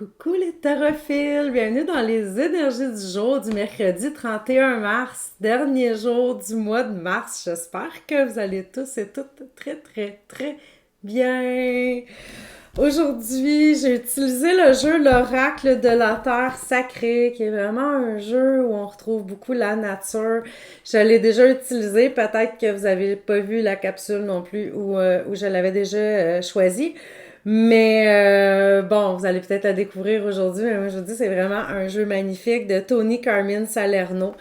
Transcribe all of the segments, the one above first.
Coucou les tarophiles, bienvenue dans les énergies du jour du mercredi 31 mars, dernier jour du mois de mars. J'espère que vous allez tous et toutes très bien. Aujourd'hui, j'ai utilisé le jeu L'Oracle de la Terre Sacrée, qui est vraiment un jeu où on retrouve beaucoup la nature. Je l'ai déjà utilisé, peut-être que vous avez pas vu la capsule non plus, où je l'avais déjà choisi. Mais bon, vous allez peut-être la découvrir aujourd'hui, mais moi je vous dis, c'est vraiment un jeu magnifique de Tony Carmine Salerno.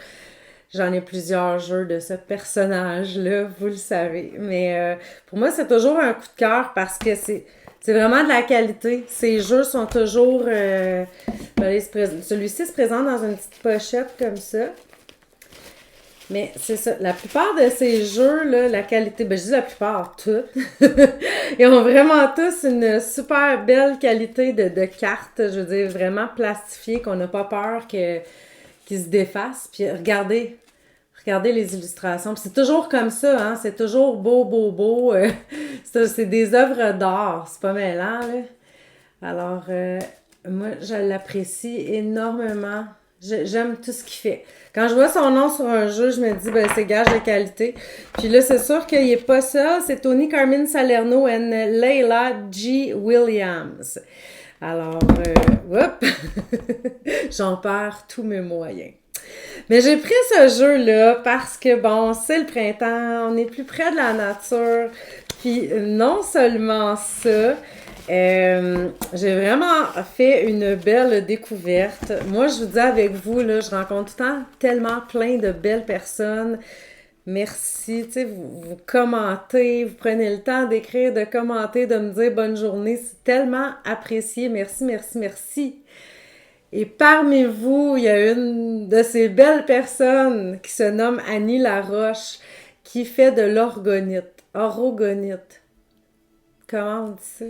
J'en ai plusieurs jeux de ce personnage-là, vous le savez. Mais pour moi, c'est toujours un coup de cœur parce que c'est vraiment de la qualité. Ces jeux sont toujours... celui-ci se présente dans une petite pochette comme ça. Mais c'est ça, la plupart de ces jeux-là, la qualité, ben je dis la plupart, tous, ils ont vraiment tous une super belle qualité de cartes, je veux dire, vraiment plastifiées, qu'on n'a pas peur qu'ils se défassent. Puis regardez les illustrations. Puis c'est toujours comme ça, hein, c'est toujours beau. C'est des œuvres d'art, c'est pas mêlant, là. Alors, moi, je l'apprécie énormément. J'aime tout ce qu'il fait. Quand je vois son nom sur un jeu, je me dis, ben, c'est gage de qualité. Puis là, c'est sûr qu'il n'est pas ça. C'est Tony Carmine Salerno et Leila G. Williams. Alors, hop, j'en perds tous mes moyens. Mais j'ai pris ce jeu-là parce que, bon, c'est le printemps, on est plus près de la nature. Puis non seulement ça, j'ai vraiment fait une belle découverte. Moi, je vous dis avec vous, là, je rencontre tout le temps tellement plein de belles personnes. Merci, tu sais, vous commentez, vous prenez le temps d'écrire, de commenter, de me dire bonne journée. C'est tellement apprécié. Merci. Et parmi vous, il y a une de ces belles personnes qui se nomme Annie Laroche, qui fait de l'orgonite. Orogonite. Comment on dit ça?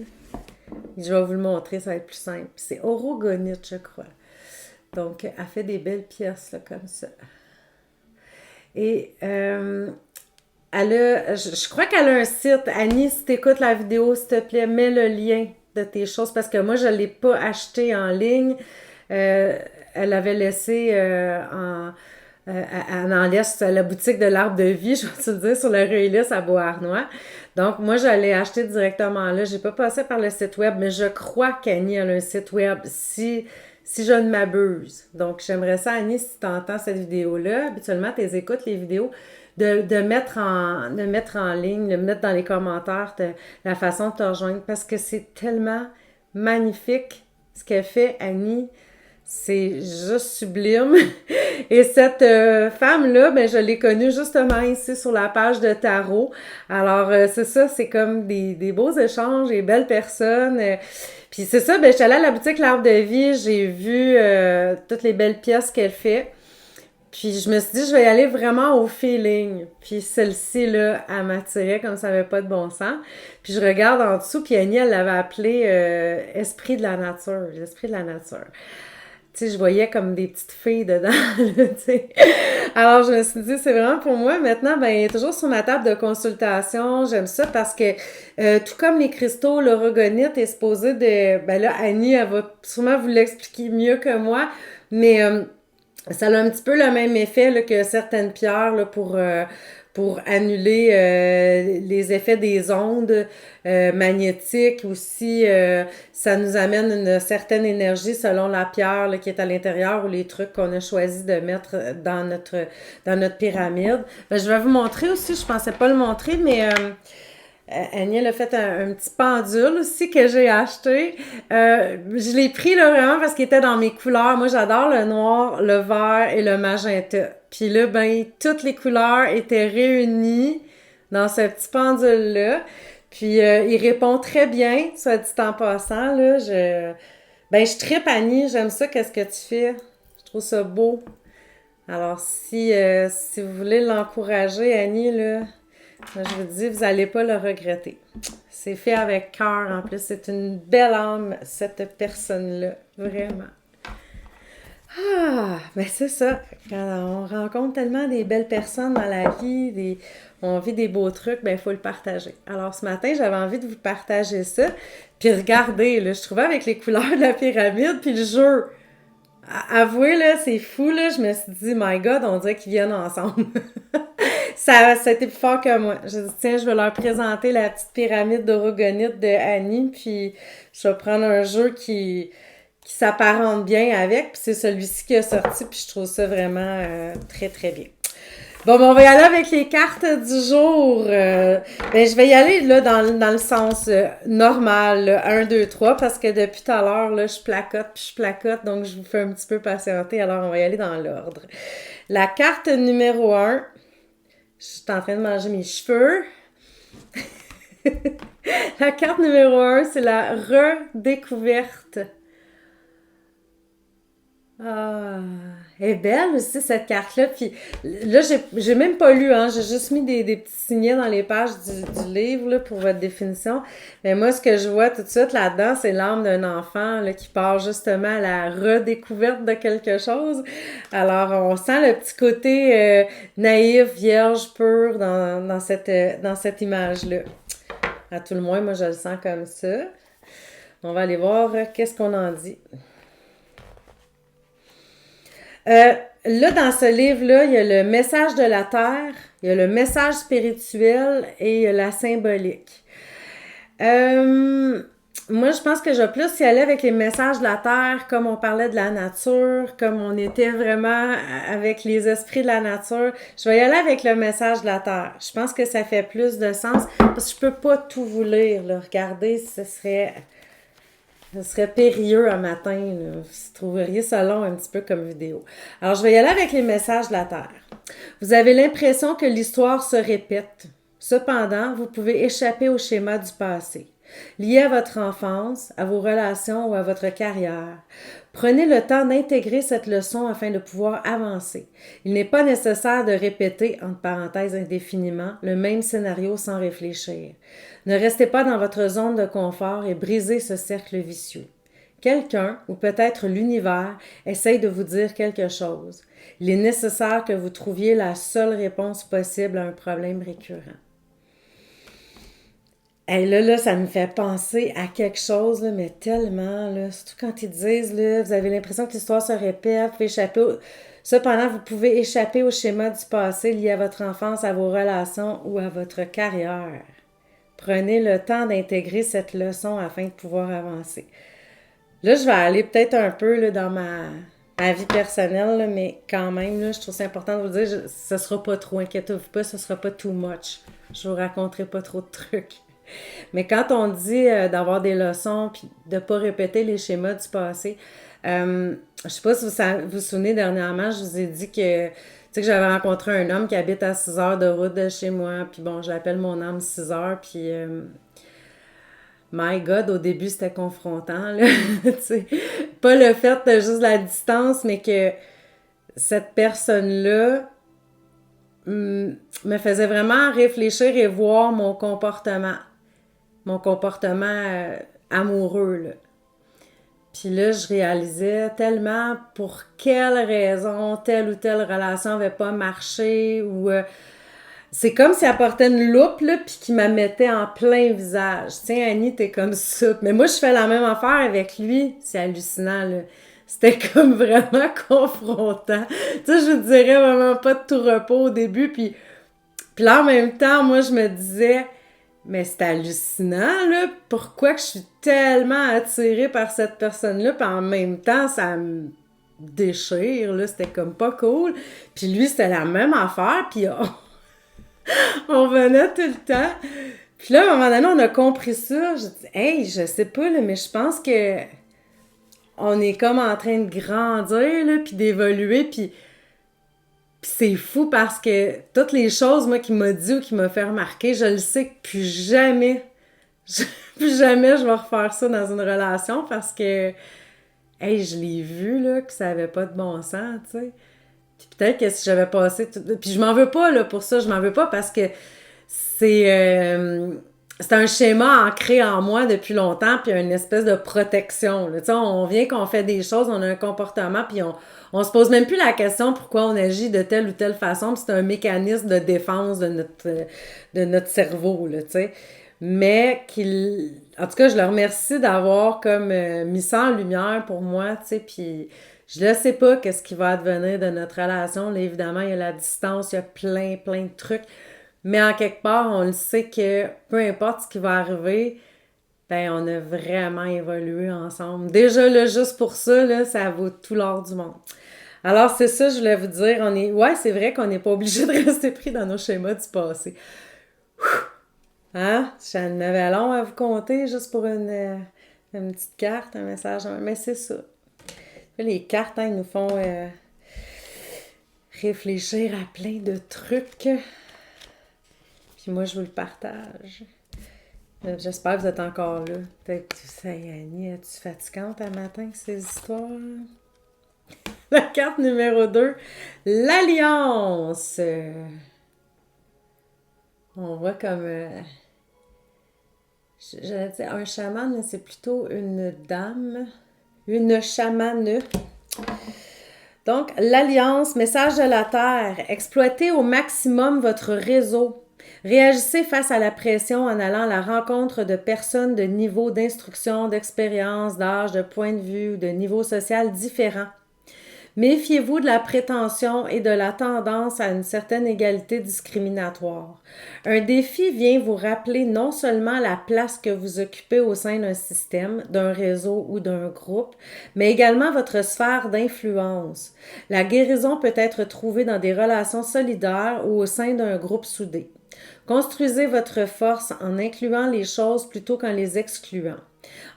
Je vais vous le montrer, ça va être plus simple. C'est orogonite, je crois. Donc, elle fait des belles pièces, là, comme ça. Et je crois qu'elle a un site. Annie, si tu écoutes la vidéo, s'il te plaît, mets le lien de tes choses, parce que moi, je ne l'ai pas acheté en ligne. Elle avait laissé en laisse la boutique de l'Arbre de Vie, je vais te le dire, sur le Rue Ulysse à Beauharnois. Donc, moi, je l'ai acheté directement là. J'ai pas passé par le site web, mais je crois qu'Annie a un site web si je ne m'abuse. Donc, j'aimerais ça, Annie, si tu entends cette vidéo-là, habituellement, tu écoutes les vidéos, de mettre en ligne, de mettre dans les commentaires la façon de te rejoindre, parce que c'est tellement magnifique ce qu'elle fait, Annie. C'est juste sublime. Et cette femme-là, ben, je l'ai connue justement ici sur la page de tarot. Alors, c'est ça, c'est comme des beaux échanges, des belles personnes. Puis c'est ça, ben, je suis allée à la boutique L'Arbre de Vie, j'ai vu toutes les belles pièces qu'elle fait. Puis je me suis dit, je vais y aller vraiment au feeling. Puis celle-ci, là, elle m'attirait comme ça n'avait pas de bon sens. Puis je regarde en dessous, puis Annie, elle l'avait appelé Esprit de la nature. L'esprit de la nature. Tu sais, je voyais comme des petites filles dedans, là, tu sais. Alors, je me suis dit, c'est vraiment pour moi. Maintenant, ben, il est toujours sur ma table de consultation. J'aime ça parce que, tout comme les cristaux, l'orogonite est supposé de... Ben là, Annie, elle va sûrement vous l'expliquer mieux que moi, mais ça a un petit peu le même effet là, que certaines pierres là, pour annuler les effets des ondes magnétiques aussi. Ça nous amène une certaine énergie selon la pierre là, qui est à l'intérieur ou les trucs qu'on a choisi de mettre dans notre pyramide. Ben, je vais vous montrer aussi, je pensais pas le montrer, mais Annie, elle a fait un petit pendule aussi que j'ai acheté. Je l'ai pris là vraiment parce qu'il était dans mes couleurs. Moi, j'adore le noir, le vert et le magenta. Puis là, ben, toutes les couleurs étaient réunies dans ce petit pendule-là. Puis il répond très bien, soit dit en passant, là. Je trippe, Annie, j'aime ça, qu'est-ce que tu fais? Je trouve ça beau. Alors, si vous voulez l'encourager, Annie, là, moi, je vous dis, vous n'allez pas le regretter. C'est fait avec cœur, en plus. C'est une belle âme, cette personne-là. Vraiment. Ah, ben c'est ça. Quand on rencontre tellement des belles personnes dans la vie, on vit des beaux trucs, ben il faut le partager. Alors ce matin, j'avais envie de vous partager ça. Puis regardez, là, je trouvais avec les couleurs de la pyramide, puis le jeu. Avouez, là, c'est fou, là. Je me suis dit, my God, on dirait qu'ils viennent ensemble. Ça a été plus fort que moi. Je dit, tiens, je vais leur présenter la petite pyramide d'orogonite de Annie, puis je vais prendre un jeu qui s'apparente bien avec, puis c'est celui-ci qui est sorti, puis je trouve ça vraiment très, très bien. Bon, ben, on va y aller avec les cartes du jour. Ben, je vais y aller là dans le sens normal, là, 1, 2, 3, parce que depuis tout à l'heure, là, je placote, donc je vous fais un petit peu patienter, alors on va y aller dans l'ordre. La carte numéro 1, je suis en train de manger mes cheveux. La carte numéro 1, c'est la redécouverte. Ah, elle est belle aussi cette carte-là. Puis là, j'ai même pas lu, hein. J'ai juste mis des petits signets dans les pages du livre là, pour votre définition. Mais moi, ce que je vois tout de suite là-dedans, c'est l'âme d'un enfant là, qui part justement à la redécouverte de quelque chose. Alors, on sent le petit côté naïf, vierge, pur dans cette image-là. À tout le moins, moi, je le sens comme ça. On va aller voir qu'est-ce qu'on en dit. Là, dans ce livre-là, il y a le message de la Terre, il y a le message spirituel et il y a la symbolique. Moi, je pense que je vais plus y aller avec les messages de la Terre, comme on parlait de la nature, comme on était vraiment avec les esprits de la nature. Je vais y aller avec le message de la Terre. Je pense que ça fait plus de sens, parce que je peux pas tout vous lire, là. Regardez, ce serait périlleux un matin, là. Vous trouveriez ça long un petit peu comme vidéo. Alors, je vais y aller avec les messages de la Terre. Vous avez l'impression que l'histoire se répète. Cependant, vous pouvez échapper au schéma du passé, lié à votre enfance, à vos relations ou à votre carrière. Prenez le temps d'intégrer cette leçon afin de pouvoir avancer. Il n'est pas nécessaire de répéter, entre parenthèses indéfiniment, le même scénario sans réfléchir. Ne restez pas dans votre zone de confort et brisez ce cercle vicieux. Quelqu'un, ou peut-être l'univers, essaye de vous dire quelque chose. Il est nécessaire que vous trouviez la seule réponse possible à un problème récurrent. Et là, ça me fait penser à quelque chose, là, mais tellement, là, surtout quand ils disent, là, vous avez l'impression que l'histoire se répète, vous pouvez échapper cependant, vous pouvez échapper au schéma du passé lié à votre enfance, à vos relations ou à votre carrière. Prenez le temps d'intégrer cette leçon afin de pouvoir avancer. Là, je vais aller peut-être un peu là, dans ma vie personnelle, là, mais quand même, là, je trouve c'est important de vous dire, ce sera pas trop, inquiétez-vous pas, ce sera pas too much. Je vous raconterai pas trop de trucs. Mais quand on dit d'avoir des leçons puis de ne pas répéter les schémas du passé, je sais pas si vous vous souvenez dernièrement, je vous ai dit que j'avais rencontré un homme qui habite à 6 heures de route de chez moi, puis bon, je l'appelle mon âme 6 heures, puis my God, au début c'était confrontant, là, tu sais. Pas le fait de juste la distance, mais que cette personne-là me faisait vraiment réfléchir et voir mon comportement amoureux, là. Puis là, je réalisais tellement pour quelle raison telle ou telle relation n'avait pas marché ou c'est comme si elle portait une loupe là puis qu'il me mettait en plein visage. Tiens, Annie, t'es comme ça. Mais moi, je fais la même affaire avec lui. C'est hallucinant, là. C'était comme vraiment confrontant. Tu sais, je vous dirais vraiment pas de tout repos au début. Puis là, en même temps, moi, je me disais, mais c'est hallucinant, là. Pourquoi que je suis tellement attirée par cette personne-là, puis en même temps, ça me déchire, là. C'était comme pas cool. Puis lui, c'était la même affaire, puis on venait tout le temps. Puis là, à un moment donné, on a compris ça. Je dis, hey, je sais pas, là, mais je pense que on est comme en train de grandir, là, puis d'évoluer, puis c'est fou parce que toutes les choses, moi, qu'il m'a dit ou qu'il m'a fait remarquer, je le sais que plus jamais, plus jamais je vais refaire ça dans une relation parce que, hey, je l'ai vu, là, que ça avait pas de bon sens, tu sais. Puis peut-être que si j'avais passé tout... Puis je m'en veux pas, là, pour ça, je m'en veux pas parce que c'est... c'est un schéma ancré en moi depuis longtemps, puis une espèce de protection. Là. Tu sais, on vient qu'on fait des choses, on a un comportement, puis on se pose même plus la question pourquoi on agit de telle ou telle façon, puis c'est un mécanisme de défense de notre cerveau, là, tu sais. Mais en tout cas, je le remercie d'avoir comme mis ça en lumière pour moi, tu sais, puis je ne sais pas qu'est-ce qui va advenir de notre relation. Là, évidemment, il y a la distance, il y a plein de trucs. Mais en quelque part, on le sait que peu importe ce qui va arriver, ben on a vraiment évolué ensemble. Déjà là, juste pour ça, là, ça vaut tout l'or du monde. Alors c'est ça, je voulais vous dire, ouais, c'est vrai qu'on n'est pas obligé de rester pris dans nos schémas du passé. Hein? J'en avais long à vous compter juste pour une petite carte, un message. Mais c'est ça. Les cartes, hein, ils nous font réfléchir à plein de trucs. Puis moi, je vous le partage. J'espère que vous êtes encore là. Peut-être que ça y est, Annie, es-tu fatigante un matin, ces histoires? La carte numéro 2, l'alliance. On voit comme... j'allais dire un chaman, mais c'est plutôt une dame. Une chamane. Donc, l'alliance, message de la Terre. Exploitez au maximum votre réseau. Réagissez face à la pression en allant à la rencontre de personnes de niveau d'instruction, d'expérience, d'âge, de point de vue ou de niveau social différents. Méfiez-vous de la prétention et de la tendance à une certaine égalité discriminatoire. Un défi vient vous rappeler non seulement la place que vous occupez au sein d'un système, d'un réseau ou d'un groupe, mais également votre sphère d'influence. La guérison peut être trouvée dans des relations solidaires ou au sein d'un groupe soudé. Construisez votre force en incluant les choses plutôt qu'en les excluant.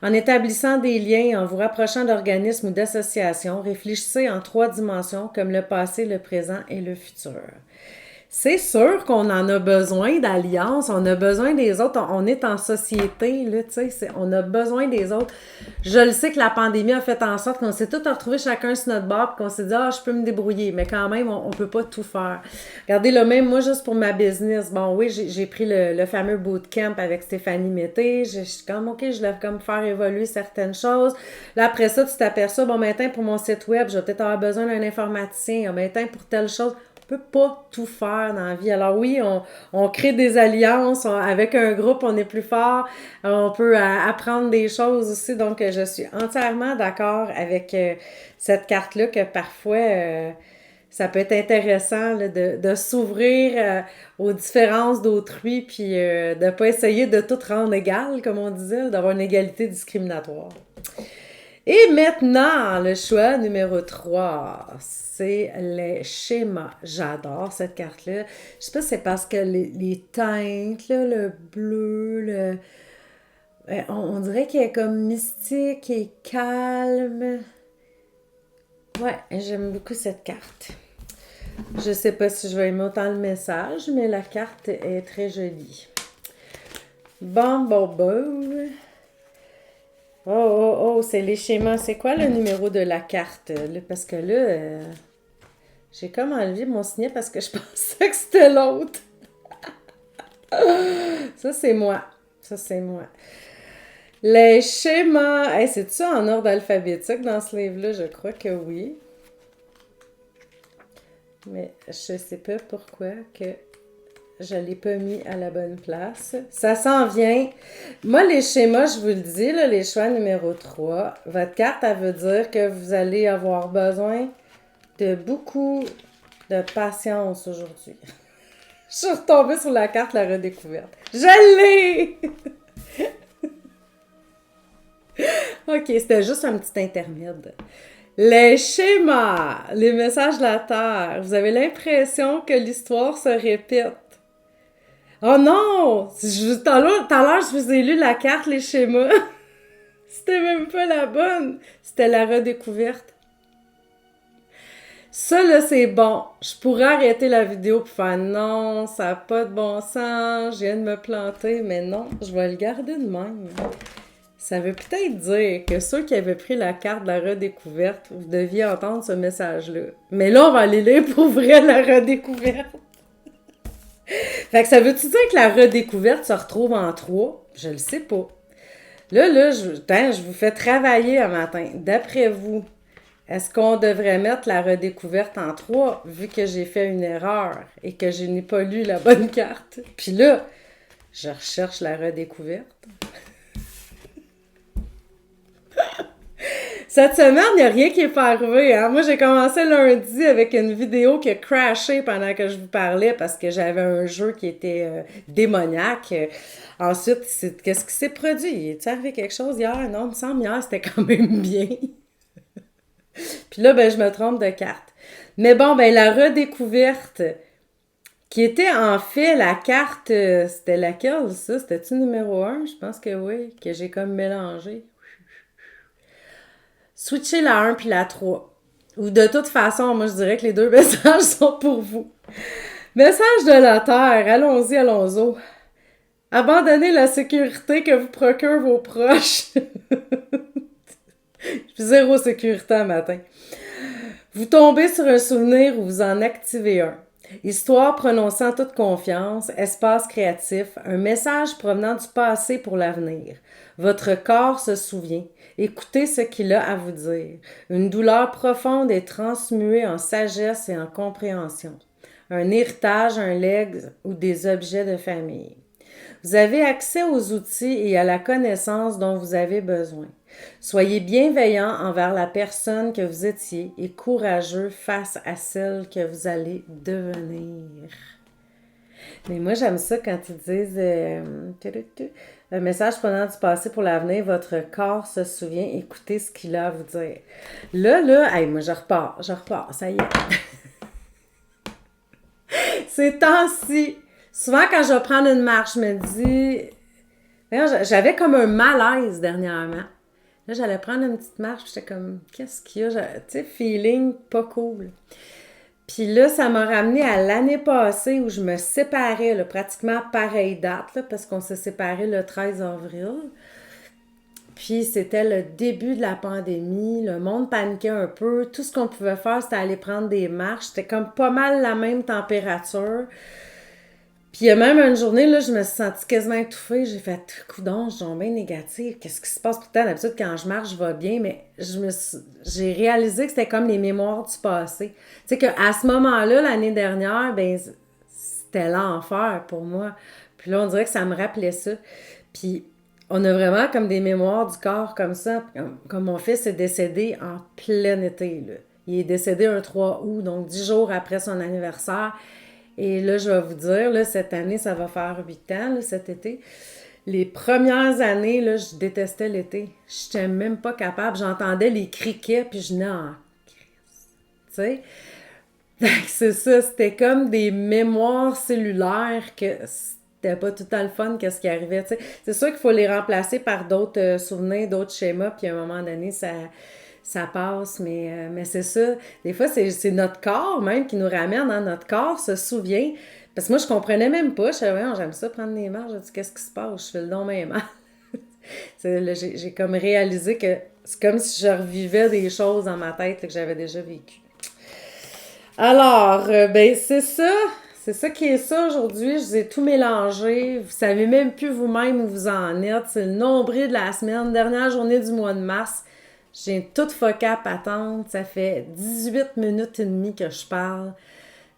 En établissant des liens et en vous rapprochant d'organismes ou d'associations, réfléchissez en 3 dimensions comme le passé, le présent et le futur. C'est sûr qu'on en a besoin d'alliances, on a besoin des autres, on est en société, là, tu sais, on a besoin des autres. Je le sais que la pandémie a fait en sorte qu'on s'est tous retrouvés chacun sur notre bord, puis qu'on s'est dit, je peux me débrouiller, mais quand même, on peut pas tout faire. Regardez, là, même moi, juste pour ma business, bon, oui, j'ai pris le fameux bootcamp avec Stéphanie Mété, je suis comme, OK, je vais comme faire évoluer certaines choses. Là, après ça, tu t'aperçois, bon, maintenant, pour mon site web, je vais peut-être avoir besoin d'un informaticien, maintenant, pour telle chose. On peut pas tout faire dans la vie. Alors oui, on crée des alliances, avec un groupe, on est plus fort, on peut apprendre des choses aussi. Donc, je suis entièrement d'accord avec cette carte-là que parfois, ça peut être intéressant là, de s'ouvrir aux différences d'autrui puis de ne pas essayer de tout rendre égal, comme on disait, d'avoir une égalité discriminatoire. Et maintenant, le choix numéro 3, c'est les schémas. J'adore cette carte-là. Je sais pas si c'est parce que les teintes, là, le bleu, on dirait qu'elle est comme mystique et calme. Ouais, j'aime beaucoup cette carte. Je sais pas si je vais aimer autant le message, mais la carte est très jolie. Bon. Oh, c'est les schémas. C'est quoi le numéro de la carte? Là? Parce que là, j'ai comme enlevé mon signet parce que je pensais que c'était l'autre. Ça, c'est moi. Les schémas. Hey, c'est-tu en ordre alphabétique dans ce livre-là? Je crois que oui. Mais je sais pas pourquoi que je ne l'ai pas mis à la bonne place. Ça s'en vient. Moi, les schémas, je vous le dis, là, les choix numéro 3, votre carte, elle veut dire que vous allez avoir besoin de beaucoup de patience aujourd'hui. Je suis retombée sur la carte La Redécouverte. Je l'ai! OK, c'était juste un petit intermède. Les schémas, les messages de la Terre. Vous avez l'impression que l'histoire se répète. Oh non! Tout à l'heure, je vous ai lu la carte, les schémas. C'était même pas la bonne. C'était La Redécouverte. Ça, là, c'est bon. Je pourrais arrêter la vidéo pour faire non, ça n'a pas de bon sens, je viens de me planter, mais non, je vais le garder de même. Ça veut peut-être dire que ceux qui avaient pris la carte de La Redécouverte, vous deviez entendre ce message-là. Mais là, on va aller lire pour vrai La Redécouverte. Fait que ça veut-tu dire que la redécouverte se retrouve en trois? Je le sais pas. Là, je vous fais travailler un matin. D'après vous, est-ce qu'on devrait mettre la redécouverte en trois, vu que j'ai fait une erreur et que je n'ai pas lu la bonne carte? Puis là, je recherche la redécouverte. Cette semaine, il n'y a rien qui est pas arrivé. Hein? Moi, j'ai commencé lundi avec une vidéo qui a crashé pendant que je vous parlais parce que j'avais un jeu qui était démoniaque. Ensuite, qu'est-ce qui s'est produit? Est-il arrivé quelque chose hier? Non, il me semble hier, c'était quand même bien. Puis là, ben, je me trompe de carte. Mais bon, ben, la redécouverte, qui était en fait la carte, c'était laquelle, ça? C'était-tu numéro 1? Je pense que oui, que j'ai comme mélangé. Switchez la 1 puis la 3. Ou de toute façon, moi je dirais que les deux messages sont pour vous. Message de la Terre, allons-y, allons-y. Abandonnez la sécurité que vous procurent vos proches. Je suis zéro sécurité un matin. Vous tombez sur un souvenir ou vous en activez un. Histoire prononçant toute confiance, espace créatif, un message provenant du passé pour l'avenir. Votre corps se souvient. Écoutez ce qu'il a à vous dire. Une douleur profonde est transmuée en sagesse et en compréhension. Un héritage, un legs ou des objets de famille. Vous avez accès aux outils et à la connaissance dont vous avez besoin. Soyez bienveillant envers la personne que vous étiez et courageux face à celle que vous allez devenir. Mais moi, j'aime ça quand ils disent un message prenant du passé pour l'avenir, votre corps se souvient, écoutez ce qu'il a à vous dire. Là, hey, moi, je repars, ça y est. Ces temps-ci, souvent quand je vais prendre une marche, je me dis, j'avais comme un malaise dernièrement. Là, j'allais prendre une petite marche, j'étais comme, qu'est-ce qu'il y a? Tu sais, feeling pas cool. Puis là, ça m'a ramené à l'année passée où je me séparais, là, pratiquement pareille date, là, parce qu'on s'est séparés le 13 avril. Puis c'était le début de la pandémie, le monde paniquait un peu. Tout ce qu'on pouvait faire, c'était aller prendre des marches. C'était comme pas mal la même température. Puis il y a même une journée, là, je me suis sentie quasiment étouffée. J'ai fait, coudonc, je suis bien négative. Qu'est-ce qui se passe? Pourtant, d'habitude, quand je marche, je vais bien. Mais j'ai réalisé que c'était comme les mémoires du passé. Tu sais qu'à ce moment-là, l'année dernière, ben c'était l'enfer pour moi. Puis là, on dirait que ça me rappelait ça. Puis on a vraiment comme des mémoires du corps comme ça. Comme mon fils est décédé en plein été, là. Il est décédé un 3 août, donc 10 jours après son anniversaire. Et là, je vais vous dire, là, cette année, ça va faire 8 ans, là, cet été. Les premières années, là, je détestais l'été. Je n'étais même pas capable. J'entendais les criquets, puis je venais en crise. Tu sais? C'est ça, c'était comme des mémoires cellulaires que c'était pas tout le temps le fun qu'est-ce qui arrivait. Tu sais? C'est sûr qu'il faut les remplacer par d'autres souvenirs, d'autres schémas, puis à un moment donné, ça passe, mais c'est ça. Des fois, c'est notre corps même qui nous ramène, hein? Notre corps se souvient. Parce que moi, je comprenais même pas. Je disais, voyons, j'aime ça prendre des marches. Je dis, qu'est-ce qui se passe? Je fais le don même mal. Là, j'ai comme réalisé que c'est comme si je revivais des choses dans ma tête là, que j'avais déjà vécues. Alors, ben, c'est ça. C'est ça qui est ça aujourd'hui. Je vous ai tout mélangé. Vous savez même plus vous-même où vous en êtes. C'est le nombril de la semaine, dernière journée du mois de mars. J'ai toute foquée à patente. Ça fait 18 minutes et demie que je parle.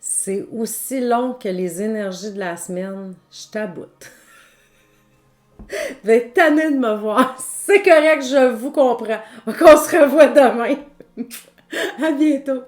C'est aussi long que les énergies de la semaine. Je taboute. Vous êtes tannés de me voir. C'est correct, je vous comprends. On se revoit demain. À bientôt.